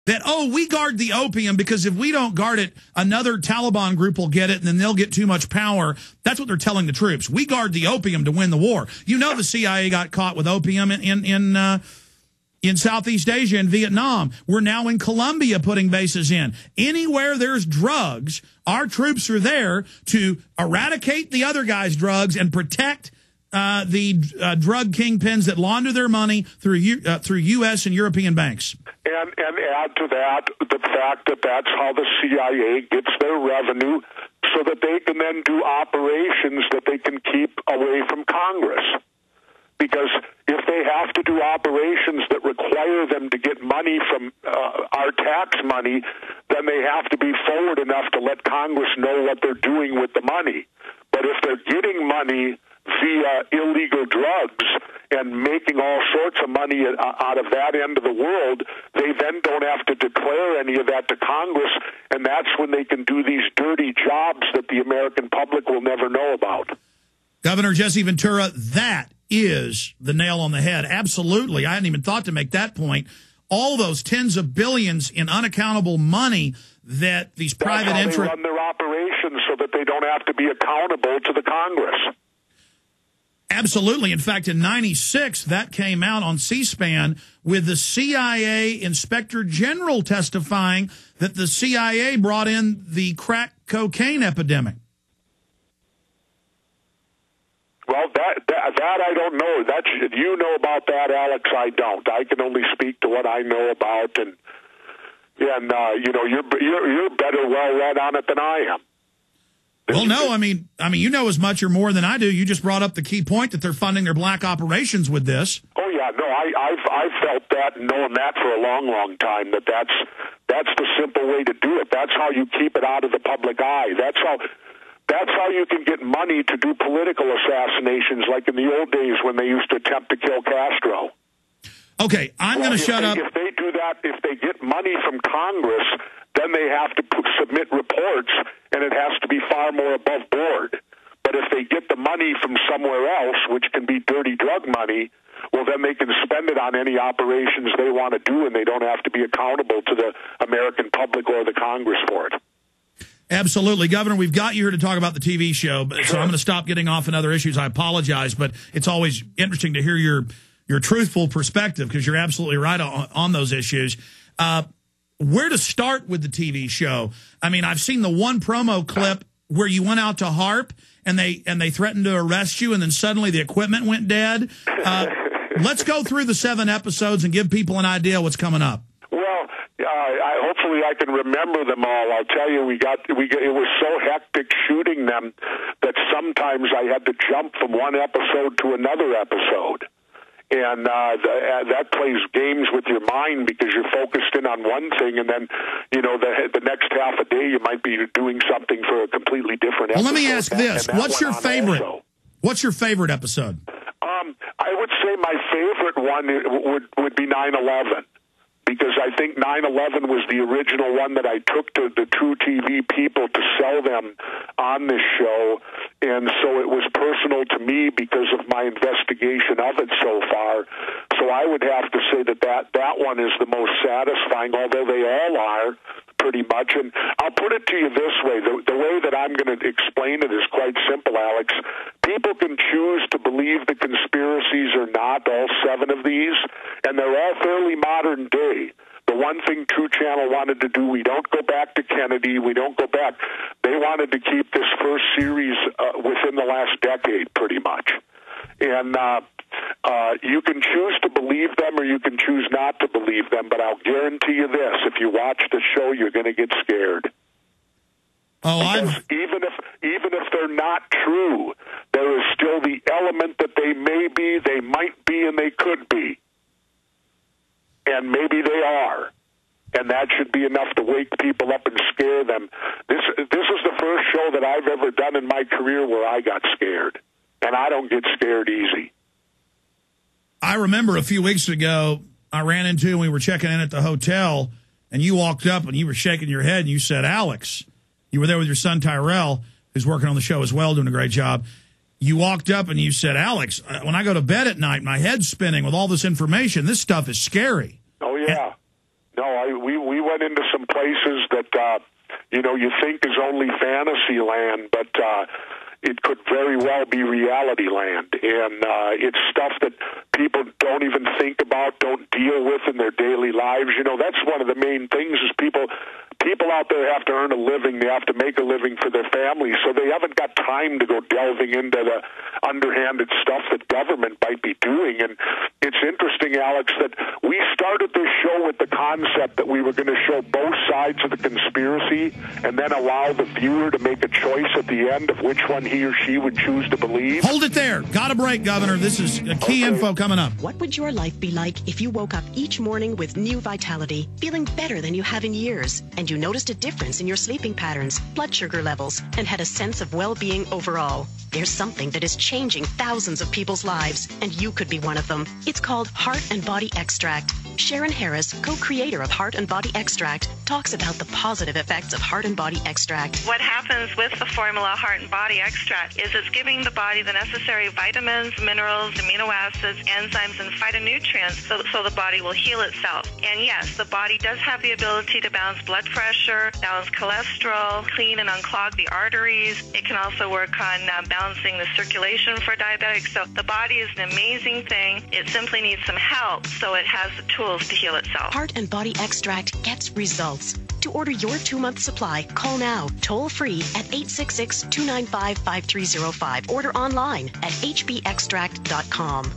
that, oh, we guard the opium because if we don't guard it, another Taliban group will get it and then they'll get too much power. That's what they're telling the troops. We guard the opium to win the war. You know, the CIA got caught with opium in Southeast Asia and Vietnam. We're now in Colombia putting bases in. Anywhere there's drugs, our troops are there to eradicate the other guy's drugs and protect the drug kingpins that launder their money through U.S. and European banks. And add to that the fact that that's how the CIA gets their revenue so that they can then do operations that they can keep away from Congress. Because if they have to do operations that require them to get money from our tax money, then they have to be forward enough to let Congress know what they're doing with the money. But if they're getting money via illegal drugs and making all sorts of money out of that end of the world, they then don't have to declare any of that to Congress, and that's when they can do these dirty jobs that the American public will never know about. Governor Jesse Ventura, that is the nail on the head. Absolutely. I hadn't even thought to make that point. All those tens of billions in unaccountable money that these private interests... They run their operations so that they don't have to be accountable to the Congress. Absolutely. In fact, in '96, that came out on C-SPAN with the CIA Inspector General testifying that the CIA brought in the crack cocaine epidemic. Well, that I don't know. You know about that, Alex. I don't. I can only speak to what I know about, and you know, you're better well read on it than I am. Well, no, I mean, you know as much or more than I do. You just brought up the key point that they're funding their black operations with this. Oh yeah, no, I've felt that and known that for a long, long time. That's the simple way to do it. That's how you keep it out of the public eye. That's how you can get money to do political assassinations, like in the old days when they used to attempt to kill Castro. Okay, I'm going to shut up. If they do that, if they get money from Congress, then they have to submit reports, and it has to be far more above board. But if they get the money from somewhere else, which can be dirty drug money, well, then they can spend it on any operations they want to do, and they don't have to be accountable to the American public or the Congress for it. Absolutely. Governor, we've got you here to talk about the TV show, so I'm going to stop getting off on other issues. I apologize, but it's always interesting to hear your truthful perspective, because you're absolutely right on those issues. Where to start with the TV show? I mean, I've seen the one promo clip where you went out to HARP and they threatened to arrest you, and then suddenly the equipment went dead. Let's go through the 7 episodes and give people an idea what's coming up. Well, hopefully I can remember them all. I'll tell you, it was so hectic shooting them that sometimes I had to jump from one episode to another episode. And that plays games with your mind, because you're focused in on one thing, and then, you know, the next half a day you might be doing something for a completely different episode. Well, let me ask this. What's your favorite? What's your favorite episode? I would say my favorite one would be 9/11. Because I think 9/11 was the original one that I took to the TruTV people to sell them on this show, and so it was personal to me because of my investigation of it so far. So I would have to say that one is the most satisfying, although they all are pretty much. And I'll put it to you this way. The way that I'm going to explain it is quite simple, Alex. People can choose to believe the conspiracies or not, all 7 of these, and they're all fairly modern day. The one thing True Channel wanted to do, we don't go back to Kennedy, we don't go back. They wanted to keep this first series within the last decade, pretty much. And you can choose to believe them or you can choose not to believe them, but I'll guarantee you this: if you watch the show, you're going to get scared. Because even if they're not true, there is still the element that they may be, they might be, and they could be. And maybe they are. And that should be enough to wake people up and scare them. This is the first show that I've ever done in my career where I got scared. And I don't get scared easy. I remember a few weeks ago, I ran into, and we were checking in at the hotel, and you walked up and you were shaking your head and you said, Alex, you were there with your son Tyrell, who's working on the show as well, doing a great job. You walked up and you said, Alex, when I go to bed at night, my head's spinning with all this information. This stuff is scary. Oh, yeah. No, we went into some places that, you think is only fantasy land, but it could very well be reality land. And it's stuff that people don't even think about, don't deal with in their daily lives. That's one of the main things is people out there have to earn a living. They have to make a living for their families, so they haven't got time to go delving into the underhanded stuff that government might be doing. And it's interesting, Alex, that we started this show with the concept that we were going to show both sides of the conspiracy and then allow the viewer to make a choice at the end of which one he or she would choose to believe. Hold it there. Got a break, Governor. This is key info coming up. What would your life be like if you woke up each morning with new vitality, feeling better than you have in years, and you noticed a difference in your sleeping patterns, blood sugar levels, and had a sense of well-being overall? There's something that is changing thousands of people's lives, and you could be one of them. It's called Heart and Body Extract. Sharon Harris, co-creator of Heart and Body Extract, talks about the positive effects of Heart and Body Extract. What happens with the formula Heart and Body Extract is it's giving the body the necessary vitamins, minerals, amino acids, enzymes, and phytonutrients so the body will heal itself. And yes, the body does have the ability to balance blood pressure, balance cholesterol, clean and unclog the arteries. It can also work on balancing the circulation for diabetics. So the body is an amazing thing. It simply needs some help so it has the tools to heal itself. Heart and Body Extract gets results. To order your 2-month supply, call now, toll-free at 866-295-5305. Order online at hbextract.com.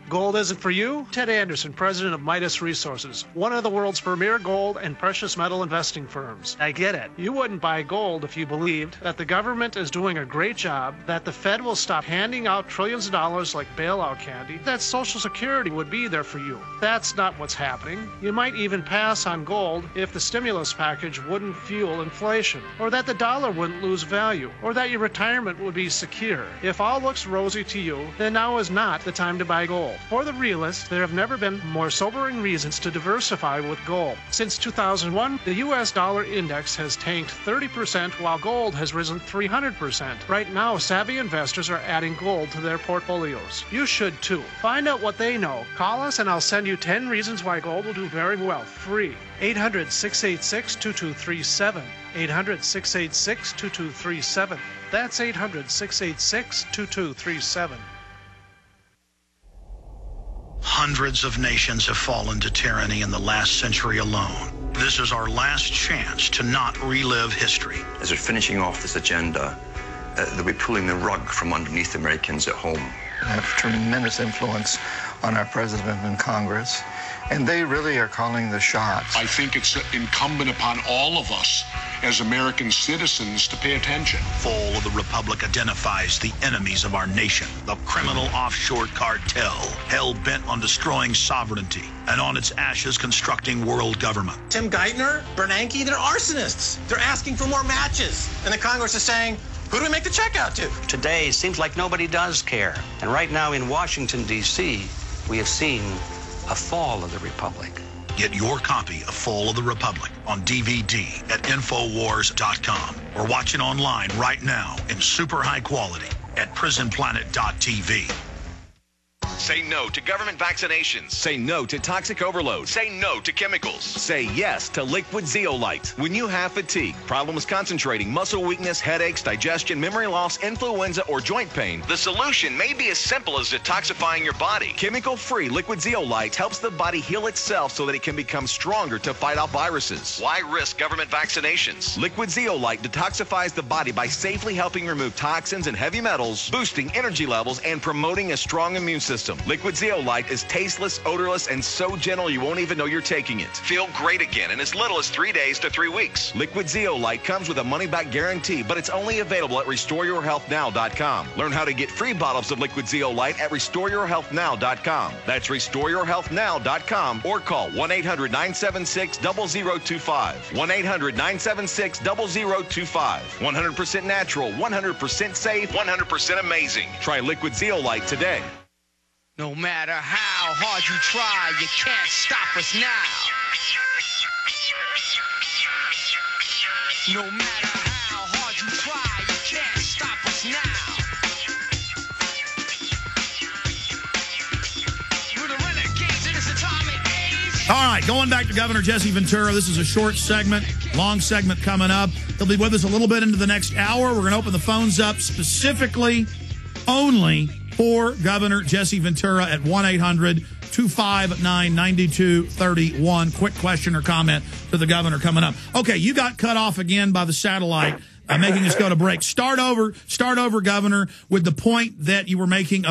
Gold isn't for you? Ted Anderson, president of Midas Resources, one of the world's premier gold and precious metal investing firms. I get it. You wouldn't buy gold if you believed that the government is doing a great job, that the Fed will stop handing out trillions of dollars like bailout candy, that Social Security would be there for you. That's not what's happening. You might even pass on gold if the stimulus package wouldn't fuel inflation, or that the dollar wouldn't lose value, or that your retirement would be secure. If all looks rosy to you, then now is not the time to buy gold. For the realist, there have never been more sobering reasons to diversify with gold. Since 2001, the U.S. dollar index has tanked 30% while gold has risen 300%. Right now, savvy investors are adding gold to their portfolios. You should too. Find out what they know. Call us and I'll send you 10 reasons why gold will do very well, free. 800-686-2237. 800-686-2237. That's 800-686-2237. Hundreds of nations have fallen to tyranny in the last century alone. This is our last chance to not relive history. As they're finishing off this agenda, they'll be pulling the rug from underneath Americans at home. I have tremendous influence on our president and Congress, and they really are calling the shots. I think it's incumbent upon all of us as American citizens to pay attention. Fall of the Republic identifies the enemies of our nation, the criminal offshore cartel, hell-bent on destroying sovereignty, and on its ashes constructing world government. Tim Geithner, Bernanke, they're arsonists. They're asking for more matches. And the Congress is saying, who do we make the check out to? Today, seems like nobody does care. And right now in Washington, D.C., we have seen a fall of the Republic. Get your copy of Fall of the Republic on DVD at Infowars.com or watch it online right now in super high quality at PrisonPlanet.tv. Say no to government vaccinations. Say no to toxic overload. Say no to chemicals. Say yes to liquid zeolite. When you have fatigue, problems concentrating, muscle weakness, headaches, digestion, memory loss, influenza, or joint pain, the solution may be as simple as detoxifying your body. Chemical-free liquid zeolite helps the body heal itself so that it can become stronger to fight off viruses. Why risk government vaccinations? Liquid zeolite detoxifies the body by safely helping remove toxins and heavy metals, boosting energy levels, and promoting a strong immune system. Liquid zeolite is tasteless, odorless, and so gentle you won't even know you're taking it. Feel great again in as little as 3 days to 3 weeks. Liquid zeolite comes with a money-back guarantee, but it's only available at RestoreYourHealthNow.com. Learn how to get free bottles of liquid zeolite at RestoreYourHealthNow.com. That's RestoreYourHealthNow.com or call 1-800-976-0025. 1-800-976-0025. 100% natural, 100% safe, 100% amazing. Try liquid zeolite today. No matter how hard you try, you can't stop us now. No matter how hard you try, you can't stop us now. We're the renegades in this atomic age. All right, going back to Governor Jesse Ventura. This is a short segment, long segment coming up. He'll be with us a little bit into the next hour. We're going to open the phones up specifically only for Governor Jesse Ventura at 1-800-259-9231. Quick question or comment to the governor coming up. Okay, you got cut off again by the satellite, making us go to break. Start over, Governor, with the point that you were making